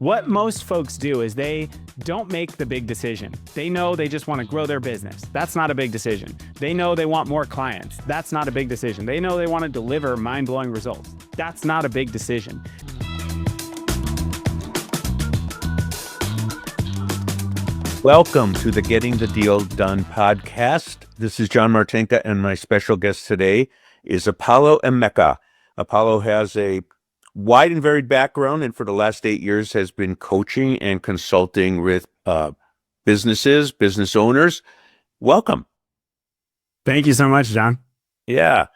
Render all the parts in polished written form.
What most folks do is they don't make the big decision. They know they just want to grow their business. That's not a big decision. They know they want more clients. That's not a big decision. They know they want to deliver mind-blowing results. That's not a big decision. Welcome to the Getting the Deal Done podcast. This is John Martinka, and my special guest today is Apollo Emeka. Apollo has a wide and varied background, and for the last 8 years has been coaching and consulting with business owners. Welcome. Thank you so much, John. Yeah.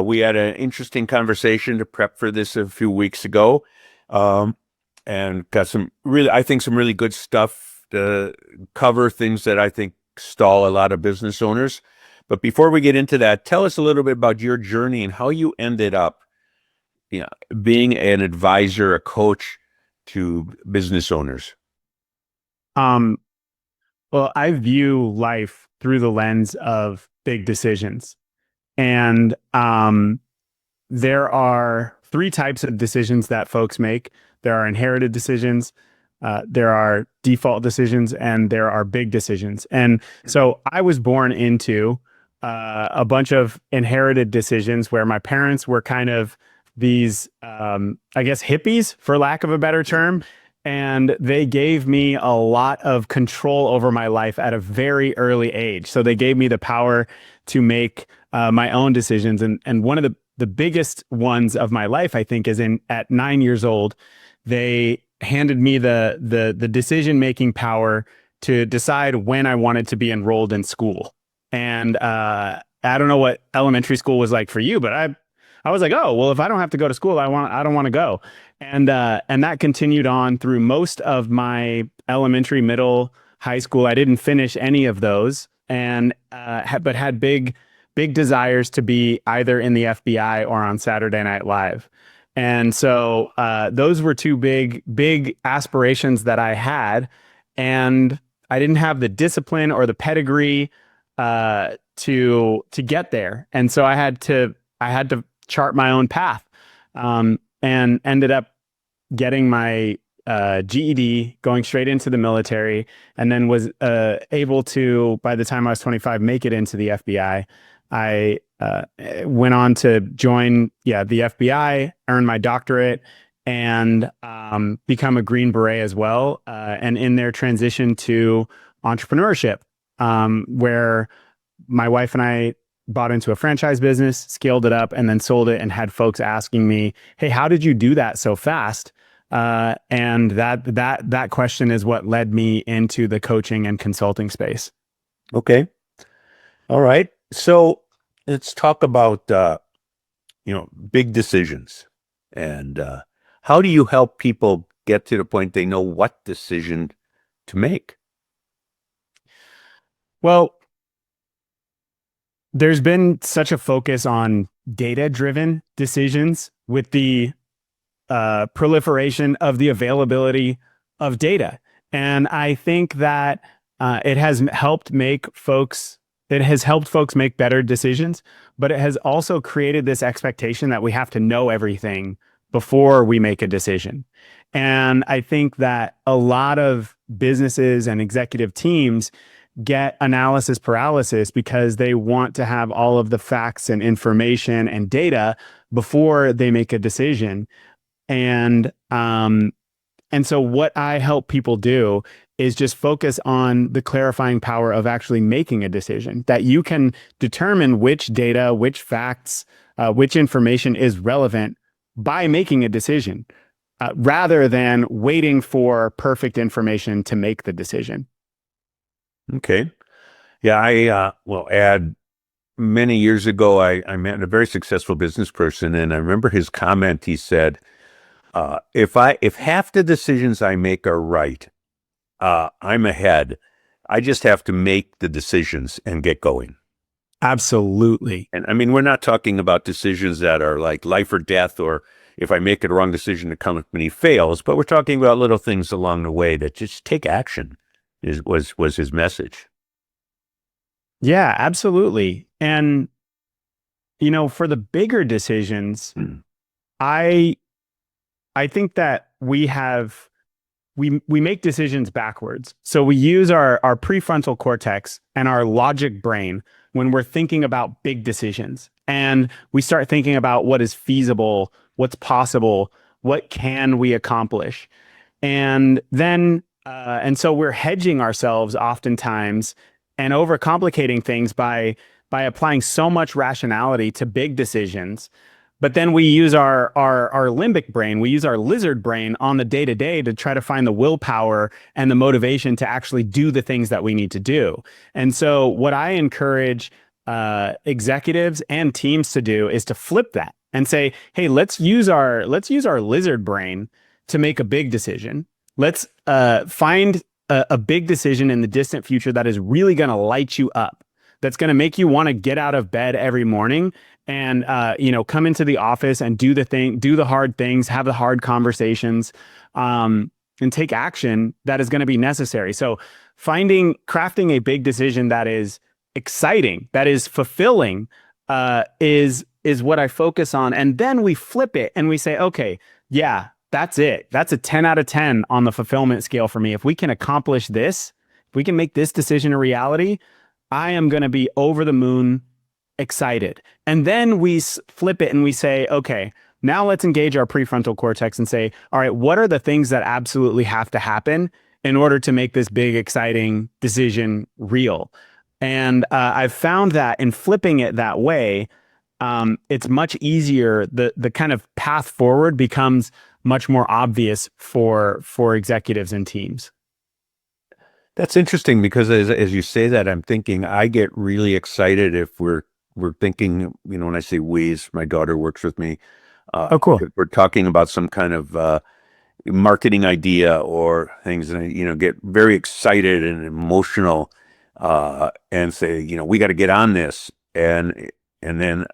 We had an interesting conversation to prep for this a few weeks ago, and got some really good stuff to cover, things that I think stall a lot of business owners. But before we get into that, tell us a little bit about your journey and how you ended up being an advisor, a coach to business owners. Well, I view life through the lens of big decisions. And there are three types of decisions that folks make. There are inherited decisions, there are default decisions, and there are big decisions. And so I was born into a bunch of inherited decisions where my parents were kind of these, I guess, hippies, for lack of a better term. And they gave me a lot of control over my life at a very early age. So they gave me the power to make my own decisions. And one of the biggest ones of my life, I think, is at 9 years old, they handed me the decision-making power to decide when I wanted to be enrolled in school. And I don't know what elementary school was like for you, but I was like, oh, well, if I don't have to go to school, I don't want to go. And that continued on through most of my elementary, middle, high school. I didn't finish any of those, but had big desires to be either in the FBI or on Saturday Night Live. And so those were two big aspirations that I had, and I didn't have the discipline or the pedigree to get there. And so I had to chart my own path, and ended up getting my GED, going straight into the military, and then was able to, by the time I was 25, make it into the FBI. I went on to join the FBI, earn my doctorate, and become a Green Beret as well. And in their transition to entrepreneurship, where my wife and I bought into a franchise business, scaled it up, and then sold it, and had folks asking me, hey, how did you do that so fast? And that question is what led me into the coaching and consulting space. Okay. All right. So let's talk about, big decisions. And how do you help people get to the point they know what decision to make? Well, there's been such a focus on data-driven decisions with the proliferation of the availability of data. And I think that it has helped folks make better decisions, but it has also created this expectation that we have to know everything before we make a decision. And I think that a lot of businesses and executive teams get analysis paralysis because they want to have all of the facts and information and data before they make a decision. And so what I help people do is just focus on the clarifying power of actually making a decision, that you can determine which data, which facts, which information is relevant by making a decision, rather than waiting for perfect information to make the decision. Okay. Yeah, I will add, many years ago, I met a very successful business person, and I remember his comment. He said, if half the decisions I make are right, I'm ahead. I just have to make the decisions and get going. Absolutely. And I mean, we're not talking about decisions that are like life or death, or if I make a wrong decision, the company fails, but we're talking about little things along the way that just take action was his message. Yeah, absolutely. And, for the bigger decisions, I think that we have we make decisions backwards. So we use our prefrontal cortex and our logic brain when we're thinking about big decisions. And we start thinking about what is feasible, what's possible, what can we accomplish. And so we're hedging ourselves oftentimes and overcomplicating things by applying so much rationality to big decisions. But then we use our limbic brain, we use our lizard brain on the day to day to try to find the willpower and the motivation to actually do the things that we need to do. And so, what I encourage executives and teams to do is to flip that and say, "Hey, let's use our lizard brain to make a big decision. Let's find a big decision in the distant future that is really going to light you up. That's going to make you want to get out of bed every morning and come into the office and do the hard things, have the hard conversations, and take action that is going to be necessary." So crafting a big decision that is exciting, that is fulfilling, is what I focus on. And then we flip it and we say, okay, yeah, that's it. That's a 10 out of 10 on the fulfillment scale for me. If we can accomplish this, if we can make this decision a reality, I am going to be over the moon excited. And then we flip it and we say, okay, now let's engage our prefrontal cortex and say, all right, what are the things that absolutely have to happen in order to make this big, exciting decision real? And I've found that in flipping it that way, it's much easier. The kind of path forward becomes much more obvious for executives and teams. That's interesting because as you say that, I'm thinking I get really excited if we're thinking, when I say we's, my daughter works with me. Oh, cool. We're talking about some kind of marketing idea or things, and get very excited and emotional, and say, we got to get on this, and then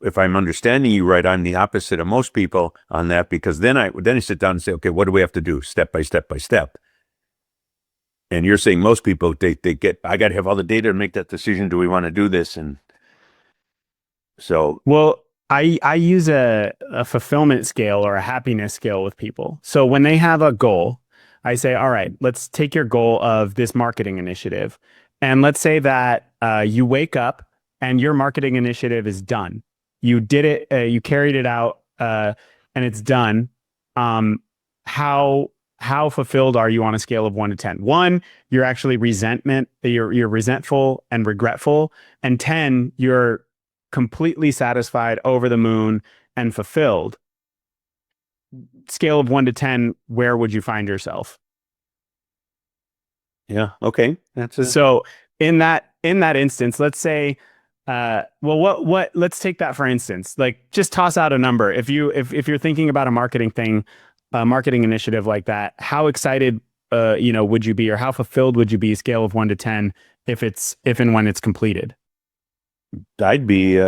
if I'm understanding you right, I'm the opposite of most people on that, because then I sit down and say, okay, what do we have to do step by step by step? And you're saying most people, I got to have all the data to make that decision. Do we want to do this? And so, Well, I use a fulfillment scale or a happiness scale with people. So when they have a goal, I say, all right, let's take your goal of this marketing initiative. And let's say that you wake up and your marketing initiative is done. You did it, you carried it out, and it's done. How fulfilled are you on a scale of 1 to 10? 1, you're actually you're resentful and regretful. And 10, you're completely satisfied, over the moon, and fulfilled. Scale of 1 to 10, where would you find yourself? yeah, okay. So in that instance, let's say, let's take that for instance. Like, just toss out a number. If you're thinking about a marketing initiative like that, how excited would you be, or how fulfilled would you be, scale of 1 to 10, if and when it's completed? I'd be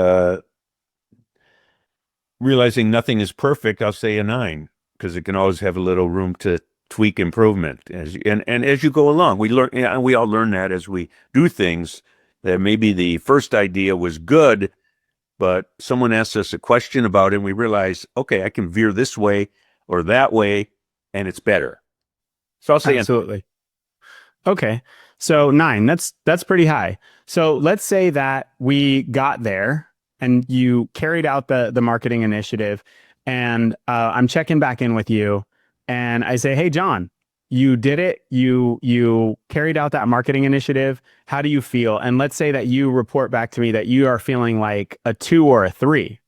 realizing nothing is perfect. I'll say a 9, because it can always have a little room to tweak improvement and as you go along. We learn, and we all learn that as we do things, that maybe the first idea was good, but someone asks us a question about it and we realize, okay, I can veer this way or that way and it's better. So I'll say Absolutely. Okay. So 9, that's pretty high. So let's say that we got there and you carried out the marketing initiative, and I'm checking back in with you and I say, "Hey, John, you did it. You carried out that marketing initiative. How do you feel?" And let's say that you report back to me that you are feeling like a 2 or a 3.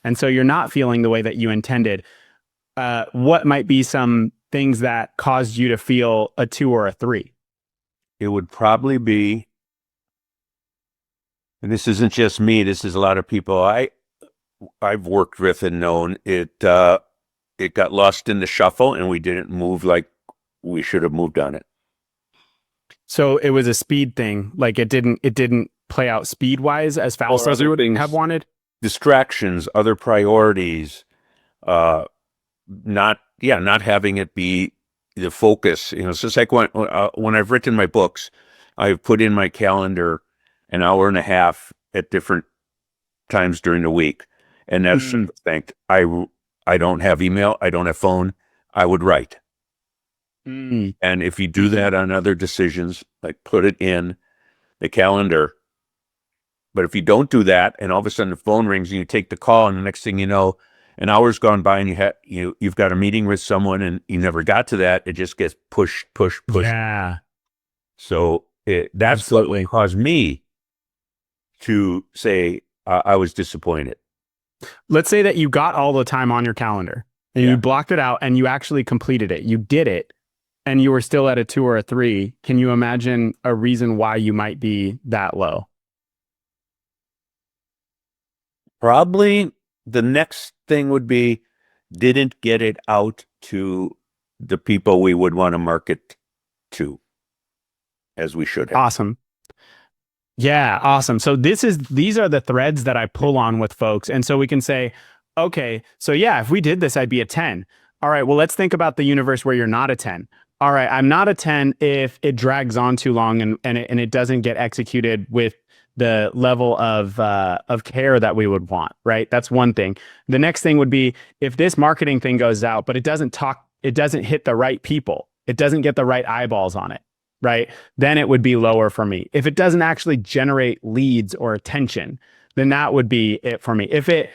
And so you're not feeling the way that you intended. What might be some things that caused you to feel a 2 or a 3? it would probably be, and this isn't just me, this is a lot of people I've worked with and known, it got lost in the shuffle and we didn't move like we should have moved on it. So it was a speed thing. Like, it didn't play out speed wise as fast Or as you other would things, have wanted. distractions, other priorities, uh, not having it be the focus. It's just like when I've written my books, I've put in my calendar an hour and a half at different times during the week, and that's think I don't have email, I don't have phone. I would write. Mm. And if you do that on other decisions, like put it in the calendar. But if you don't do that, and all of a sudden the phone rings and you take the call, and the next thing you know, an hour's gone by, and you've got a meeting with someone, and you never got to that. It just gets pushed, pushed, pushed. Yeah, So that's what absolutely. caused me to say I was disappointed. Let's say that you got all the time on your calendar and you Yeah. blocked it out and you actually completed it. You did it and you were still at a 2 or a 3. Can you imagine a reason why you might be that low? Probably the next thing would be didn't get it out to the people we would want to market to as we should have. Awesome. Yeah, awesome. So these are the threads that I pull on with folks. And so we can say, okay, so yeah, if we did this, I'd be a 10. All right, well, let's think about the universe where you're not a 10. All right, I'm not a 10 if it drags on too long and it doesn't get executed with the level of care that we would want, right? That's one thing. The next thing would be if this marketing thing goes out, but it doesn't hit the right people. It doesn't get the right eyeballs on it, right? Then it would be lower for me. If it doesn't actually generate leads or attention, then that would be it for me. If it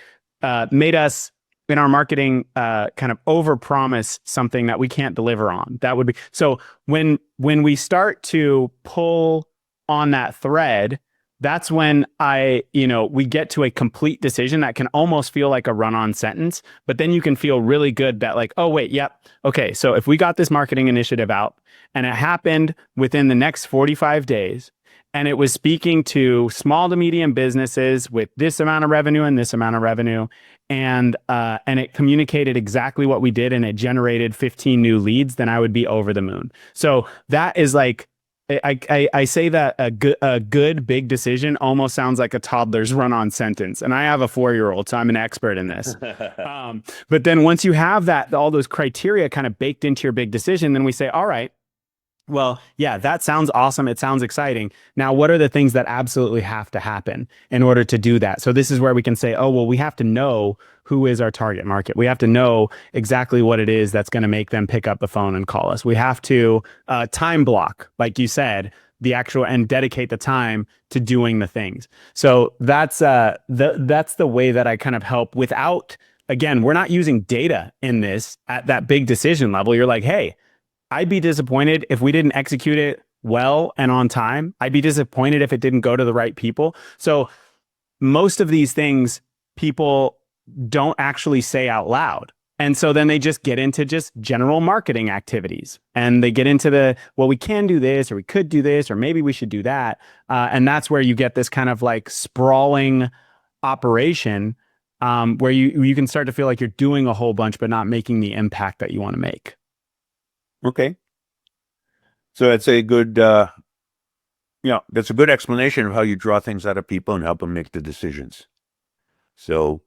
made us in our marketing kind of overpromise something that we can't deliver on, that would be so. When we start to pull on that thread, that's when we get to a complete decision that can almost feel like a run-on sentence, but then you can feel really good that like, oh wait, yep, okay, so if we got this marketing initiative out and it happened within the next 45 days, and it was speaking to small to medium businesses with this amount of revenue and this amount of revenue, and it communicated exactly what we did, and it generated 15 new leads, then I would be over the moon. So that is like I say that a good big decision almost sounds like a toddler's run-on sentence, and I have a 4-year-old, so I'm an expert in this. But then once you have that, all those criteria kind of baked into your big decision, then we say, all right, well, yeah, that sounds awesome. It sounds exciting. Now, what are the things that absolutely have to happen in order to do that? So this is where we can say, oh, well, we have to know who is our target market. We have to know exactly what it is that's going to make them pick up the phone and call us. We have to time block, like you said, the actual and dedicate the time to doing the things. So that's the way that I kind of help without, again, we're not using data in this at that big decision level. You're like, hey, I'd be disappointed if we didn't execute it well and on time. I'd be disappointed if it didn't go to the right people. So most of these things people don't actually say out loud. And so then they just get into just general marketing activities and they get into well, we can do this or we could do this or maybe we should do that. And that's where you get this kind of like sprawling operation where you can start to feel like you're doing a whole bunch, but not making the impact that you want to make. Okay. So that's a good, that's a good explanation of how you draw things out of people and help them make the decisions. So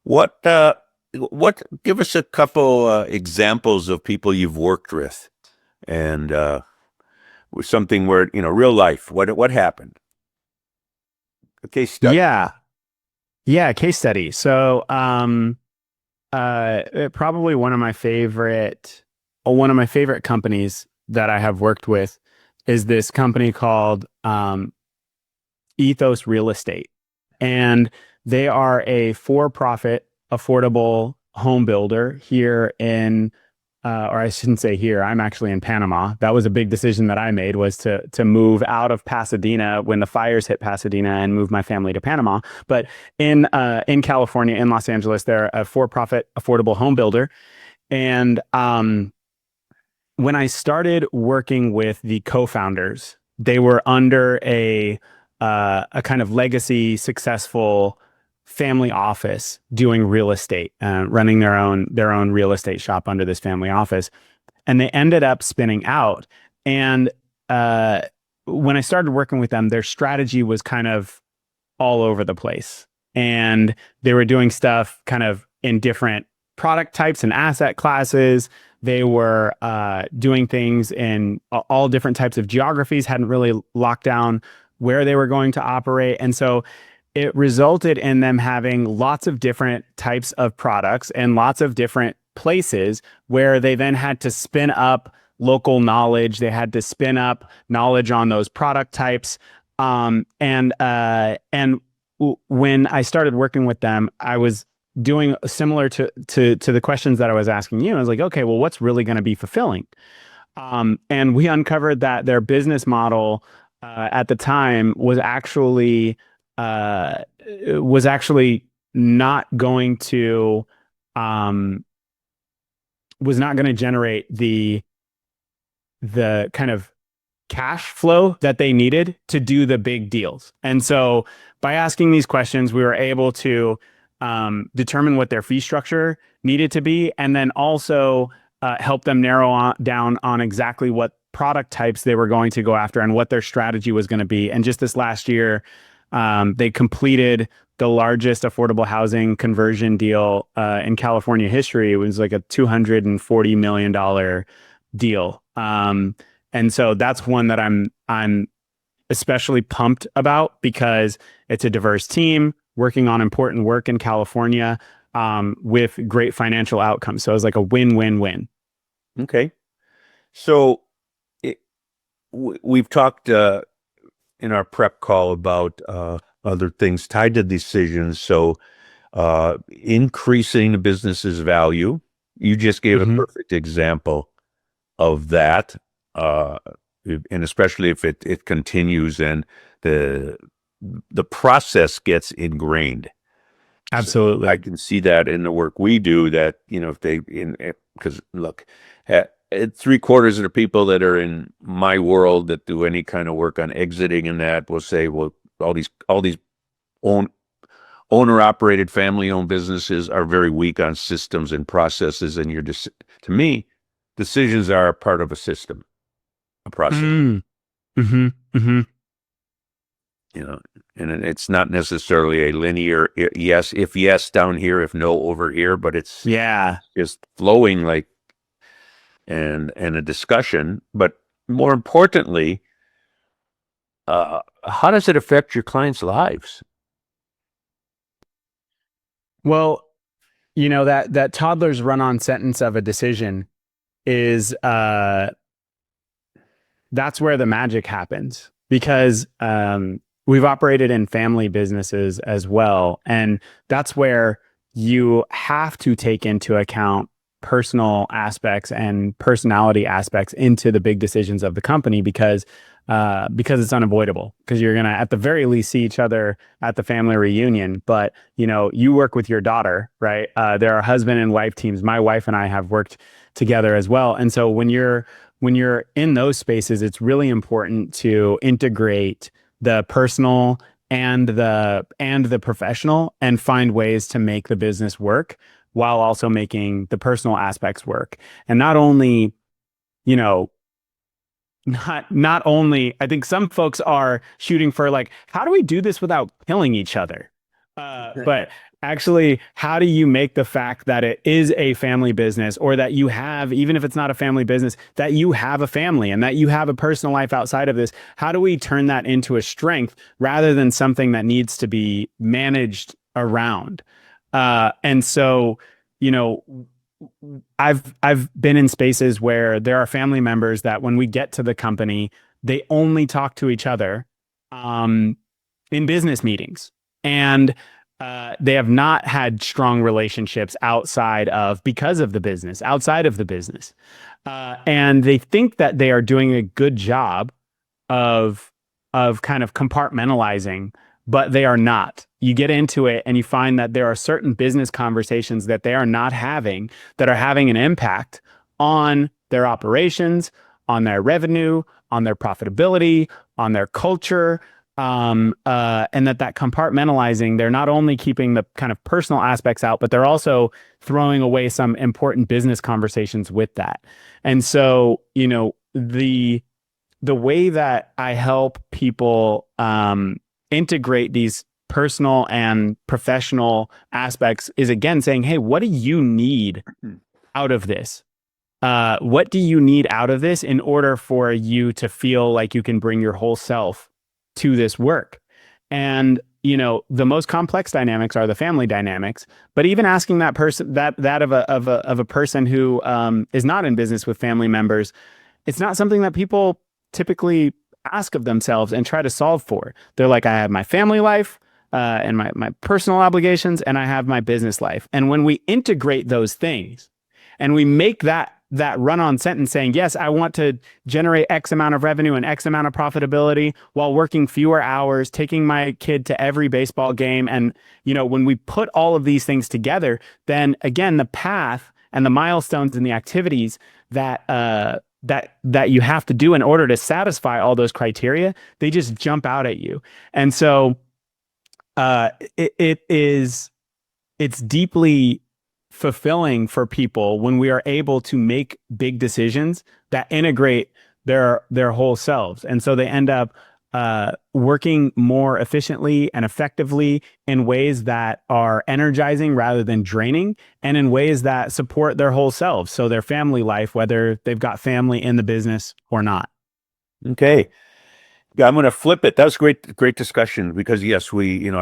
what, give us a couple examples of people you've worked with and with something where, real life, what happened? A case study. Yeah. Yeah. Case study. So, probably one of my favorite companies that I have worked with is this company called Ethos Real Estate. And they are a for-profit, affordable home builder here in, or I shouldn't say here, I'm actually in Panama. That was a big decision that I made was to move out of Pasadena when the fires hit Pasadena and move my family to Panama. But in California, in Los Angeles, they're a for-profit, affordable home builder. And when I started working with the co-founders, they were under a kind of legacy successful family office doing real estate, running their own real estate shop under this family office, and they ended up spinning out. And when I started working with them, their strategy was kind of all over the place, and they were doing stuff kind of in different product types and asset classes. They were doing things in all different types of geographies, hadn't really locked down where they were going to operate. And so it resulted in them having lots of different types of products and lots of different places where they then had to spin up local knowledge. They had to spin up knowledge on those product types. When I started working with them, I was doing similar to the questions that I was asking you. I was like, okay, well, what's really going to be fulfilling? And we uncovered that their business model at the time uh, was actually not going to um, was not going to generate the kind of cash flow that they needed to do the big deals. And so by asking these questions, we were able to determine what their fee structure needed to be, and then also help them down on exactly what product types they were going to go after and what their strategy was going to be. And just this last year, they completed the largest affordable housing conversion deal in California history. It was like a $240 million deal. And so that's one that I'm especially pumped about because it's a diverse team working on important work in California with great financial outcomes. So it's like a win-win-win. Okay. So we've talked in our prep call about other things tied to decisions. So increasing the business's value. You just gave a perfect example of that. And especially if it continues and the process gets ingrained. Absolutely. So I can see that in the work we do that, if because look, at 3/4 of the people that are in my world that do any kind of work on exiting and that will say, well, all these owner operated family owned businesses are very weak on systems and processes. And to me, decisions are a part of a system, a process. Mm-hmm. Mm-hmm. And it's not necessarily a linear yes, if yes down here, if no over here, but it's just flowing like and a discussion. But more importantly, how does it affect your clients' lives? Well, that toddler's run-on sentence of a decision is that's where the magic happens because we've operated in family businesses as well. And that's where you have to take into account personal aspects and personality aspects into the big decisions of the company because it's unavoidable because you're going to, at the very least, see each other at the family reunion. But, you work with your daughter, right? There are husband and wife teams. My wife and I have worked together as well. And so when you're in those spaces, it's really important to integrate the personal and the professional and find ways to make the business work while also making the personal aspects work. And not only, not only, I think some folks are shooting for like, how do we do this without killing each other? But actually, how do you make the fact that it is a family business or that you have, even if it's not a family business, that you have a family and that you have a personal life outside of this? How do we turn that into a strength rather than something that needs to be managed around? And so, I've been in spaces where there are family members that when we get to the company, they only talk to each other in business meetings. And they have not had strong relationships because of the business, outside of the business. And they think that they are doing a good job of kind of compartmentalizing, but they are not. You get into it and you find that there are certain business conversations that they are not having that are having an impact on their operations, on their revenue, on their profitability, on their culture. And that compartmentalizing, they're not only keeping the kind of personal aspects out, but they're also throwing away some important business conversations with that. And so, the way that I help people integrate these personal and professional aspects is again saying, hey, what do you need out of this? What do you need out of this in order for you to feel like you can bring your whole self to this work? And the most complex dynamics are the family dynamics. But even asking that person that of a person who is not in business with family members, it's not something that people typically ask of themselves and try to solve for. They're like, I have my family life, and my personal obligations, and I have my business life. And when we integrate those things and we make that run-on sentence saying, yes, I want to generate X amount of revenue and X amount of profitability while working fewer hours, taking my kid to every baseball game. And, when we put all of these things together, then again, the path and the milestones and the activities that you have to do in order to satisfy all those criteria, they just jump out at you. And so it's deeply fulfilling for people when we are able to make big decisions that integrate their whole selves. And so they end up working more efficiently and effectively in ways that are energizing rather than draining, and in ways that support their whole selves. So their family life, whether they've got family in the business or not. Okay. Yeah, I'm going to flip it. That was great discussion because yes, I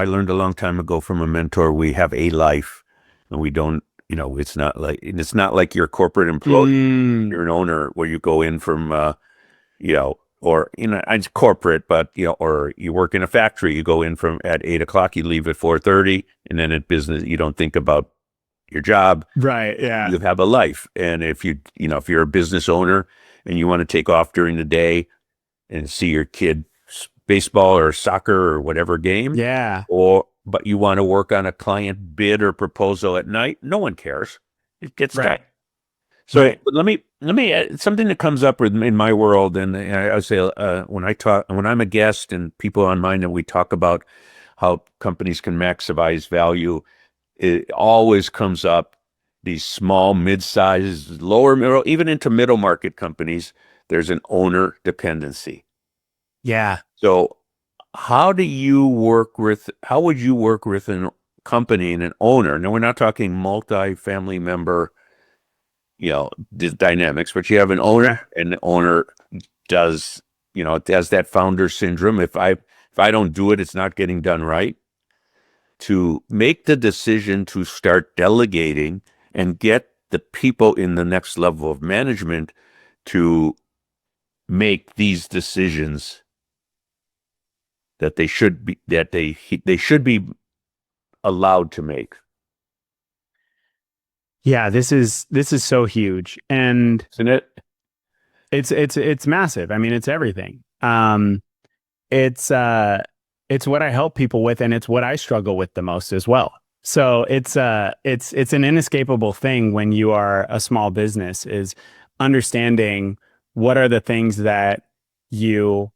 learned a long time ago from a mentor, we have a life and we don't, it's not like you're a corporate employee. You're an owner where you go in from, or, it's corporate, but, or you work in a factory, you go in from at 8 o'clock, you leave at 4:30, and then at business, you don't think about your job. Right. Yeah. You have a life. And if if you're a business owner and you want to take off during the day and see your kid baseball or soccer or whatever game, Yeah. but you want to work on a client bid or proposal at night, no one cares. It gets done. So Right. let me add something that comes up in my world, and I would say when I'm a guest and people on mine and we talk about how companies can maximize value, it always comes up these small, mid-sized, lower middle, even into middle market companies. There's an owner dependency. Yeah. So how would you work with a company and an owner? Now we're not talking multi-family member, dynamics, but you have an owner and the owner does, has that founder syndrome. If I don't do it, it's not getting done right. To make the decision to start delegating and get the people in the next level of management to make these decisions that they should be allowed to make. Yeah. This is so huge, and Isn't it? it's massive. I mean, it's everything. It's what I help people with, and it's what I struggle with the most as well. So it's an inescapable thing when you are a small business, is understanding what are the things that you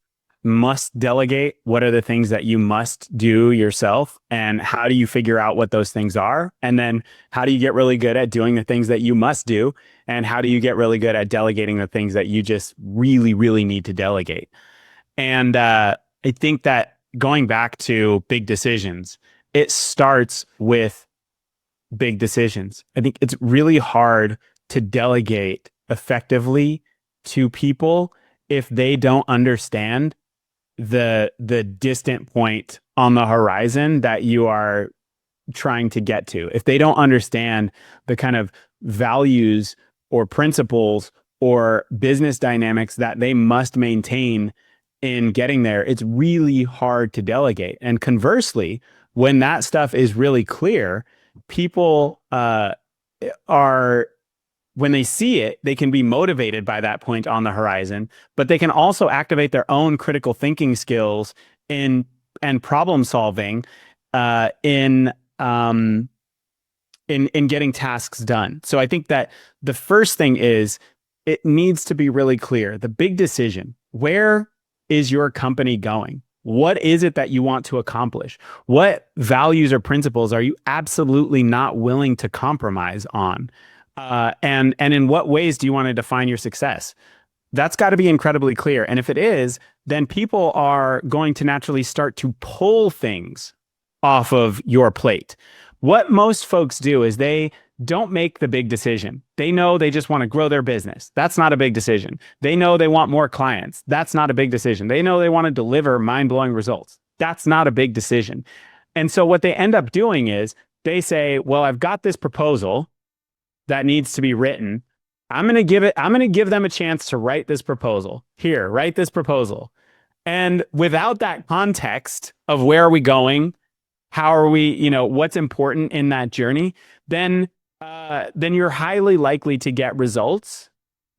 must delegate, what are the things that you must do yourself, and how do you figure out what those things are, and then how do you get really good at doing the things that you must do, and how do you get really good at delegating the things that you just really, really need to delegate. And I think that going back to big decisions, it starts with big decisions. I think it's really hard to delegate effectively to people if they don't understand the distant point on the horizon that you are trying to get to. If they don't understand the kind of values or principles or business dynamics that they must maintain in getting there, it's really hard to delegate. And conversely, when that stuff is really clear, people are, when they see it, they can be motivated by that point on the horizon, but they can also activate their own critical thinking skills in and problem solving in getting tasks done. So I think that the first thing is, it needs to be really clear. The big decision: where is your company going? What is it that you want to accomplish? What values or principles are you absolutely not willing to compromise on? And in what ways do you want to define your success? That's got to be incredibly clear. And if it is, then people are going to naturally start to pull things off of your plate. What most folks do is they don't make the big decision. They know they just want to grow their business. That's not a big decision. They know they want more clients. That's not a big decision. They know they want to deliver mind-blowing results. That's not a big decision. And so what they end up doing is they say, well, I've got this proposal that needs to be written. I'm going to give them a chance to write this proposal. Here, write this proposal. And without that context of where are we going, how are we, what's important in that journey, then you're highly likely to get results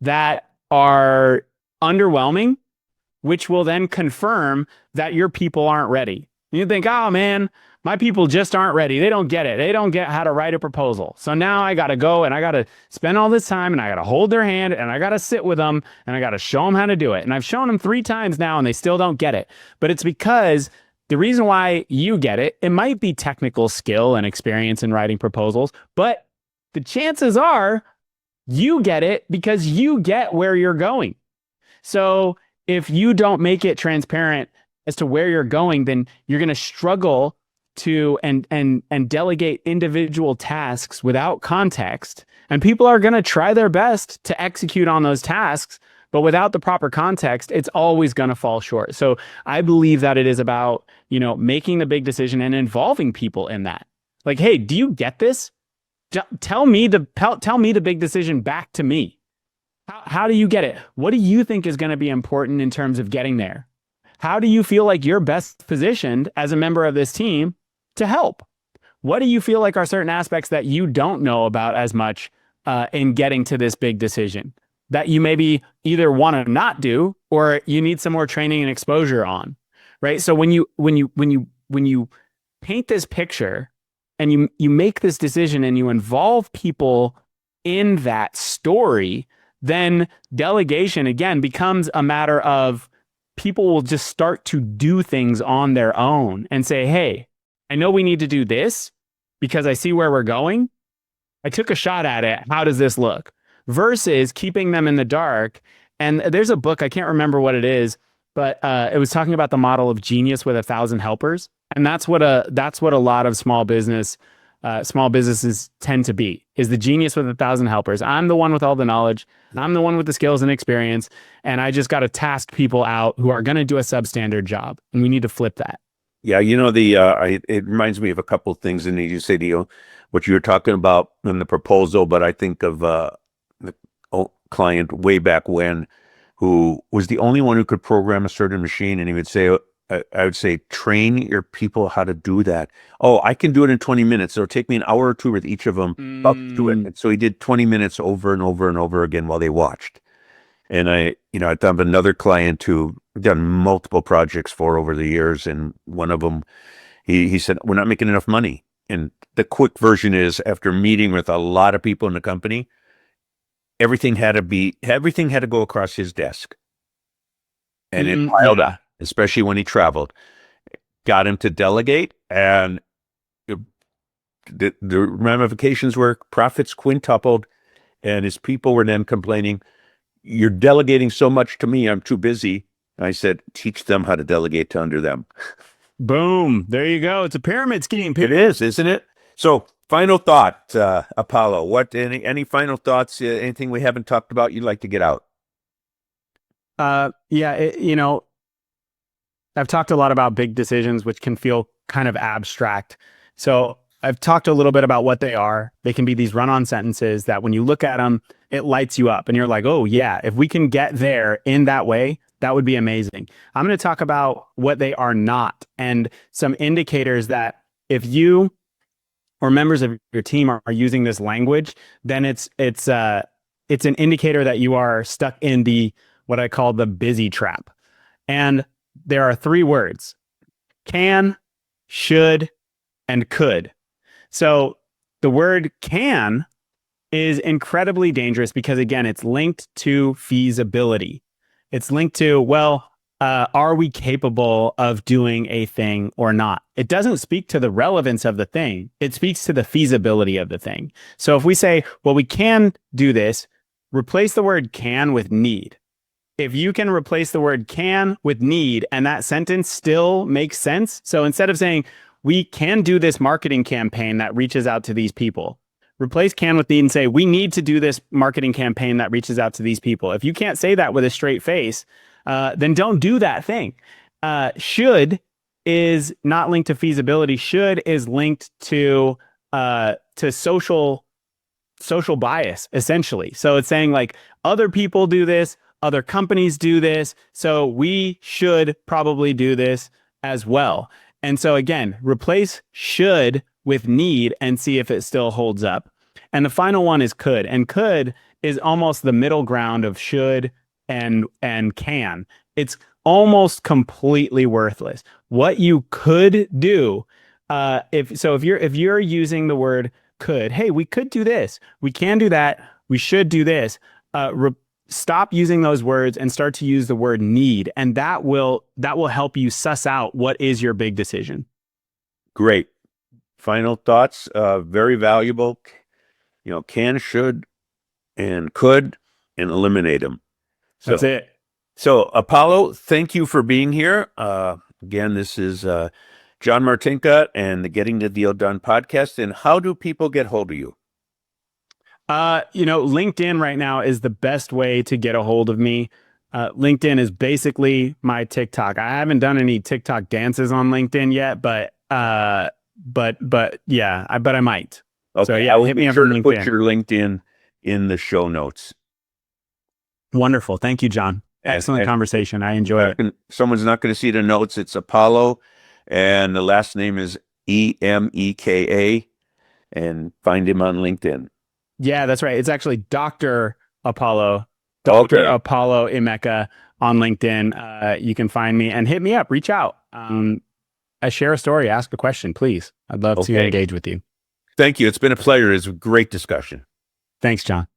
that are underwhelming, which will then confirm that your people aren't ready. You think, oh man, my people just aren't ready. They don't get it. They don't get how to write a proposal. So now I got to go and I got to spend all this time and I got to hold their hand and I got to sit with them and I got to show them how to do it. And I've shown them 3 times now and they still don't get it. But it's because the reason why you get it, it might be technical skill and experience in writing proposals, but the chances are you get it because you get where you're going. So if you don't make it transparent as to where you're going, then you're going to struggle to and delegate individual tasks without context. And people are going to try their best to execute on those tasks, but without the proper context, it's always going to fall short. So I believe that it is about, making the big decision and involving people in that. Like, hey, do you get this? Tell me the big decision back to me. How do you get it? What do you think is going to be important in terms of getting there? How do you feel like you're best positioned as a member of this team to help? What do you feel like are certain aspects that you don't know about as much in getting to this big decision that you maybe either want to not do or you need some more training and exposure on, right? So when you paint this picture and you make this decision and you involve people in that story, then delegation again becomes a matter of people will just start to do things on their own and say, hey, I know we need to do this because I see where we're going. I took a shot at it. How does this look? Versus keeping them in the dark. And there's a book, I can't remember what it is, but it was talking about the model of genius with 1,000 helpers. And that's what a lot of small businesses tend to be, is the genius with 1,000 helpers. I'm the one with all the knowledge. I'm the one with the skills and experience. And I just got to task people out who are going to do a substandard job. And we need to flip that. Yeah, it reminds me of a couple of things, and you say what you were talking about in the proposal, but I think of the client way back when who was the only one who could program a certain machine, and he would say, I would say, train your people how to do that. Oh, I can do it in 20 minutes. It'll take me an hour or 2 with each of them up to it. And so he did 20 minutes over and over and over again while they watched. And I have another client who done multiple projects for over the years. And one of them, he said, we're not making enough money. And the quick version is, after meeting with a lot of people in the company, everything had to go across his desk. And it piled up, especially when he traveled. Got him to delegate, and the ramifications were profits quintupled, and his people were then complaining, you're delegating so much to me, I'm too busy. And I said, teach them how to delegate to under them. Boom. There you go. It's a pyramid scheme. It is, isn't it? So final thought, Apollo, any final thoughts, anything we haven't talked about you'd like to get out? Yeah, I've talked a lot about big decisions, which can feel kind of abstract. So I've talked a little bit about what they are. They can be these run-on sentences that when you look at them, it lights you up and you're like, oh yeah, if we can get there in that way, that would be amazing. I'm going to talk about what they are not and some indicators that if you or members of your team are using this language, then it's an indicator that you are stuck in what I call the busy trap. And there are 3 words: can, should, and could. So the word can is incredibly dangerous because, again, it's linked to feasibility. It's linked to, are we capable of doing a thing or not? It doesn't speak to the relevance of the thing. It speaks to the feasibility of the thing. So if we say, well, we can do this, replace the word can with need. If you can replace the word can with need and that sentence still makes sense. So instead of saying, we can do this marketing campaign that reaches out to these people, replace can with need and say, we need to do this marketing campaign that reaches out to these people. If you can't say that with a straight face, then don't do that thing. Should is not linked to feasibility. Should is linked to social social bias, essentially. So it's saying like other people do this, other companies do this, so we should probably do this as well. And so again, replace should with need and see if it still holds up. And the final one is could. And could is almost the middle ground of should and can. It's almost completely worthless. What you could do, if you're using the word could, hey, we could do this, we can do that, we should do this. Stop using those words and start to use the word need, and that will help you suss out what is your big decision. Great. Final thoughts. Very valuable. Can, should, and could, and eliminate them. So, that's it. So, Apollo, thank you for being here. Again, this is John Martinka and the Getting the Deal Done podcast. And how do people get hold of you? LinkedIn right now is the best way to get a hold of me. LinkedIn is basically my TikTok. I haven't done any TikTok dances on LinkedIn yet, but I might. Okay, so yeah, I will hit be me up sure on to LinkedIn. put your LinkedIn in the show notes. Wonderful. Thank you, John. Excellent conversation. I enjoy it. Someone's not going to see the notes. It's Apollo, and the last name is Emeka, and find him on LinkedIn. Yeah, that's right. It's actually Dr. Apollo, Dr. Apollo Emeka on LinkedIn. You can find me and hit me up, reach out. Share a story, ask a question, please. I'd love to engage with you. Thank you. It's been a pleasure. It's a great discussion. Thanks, John.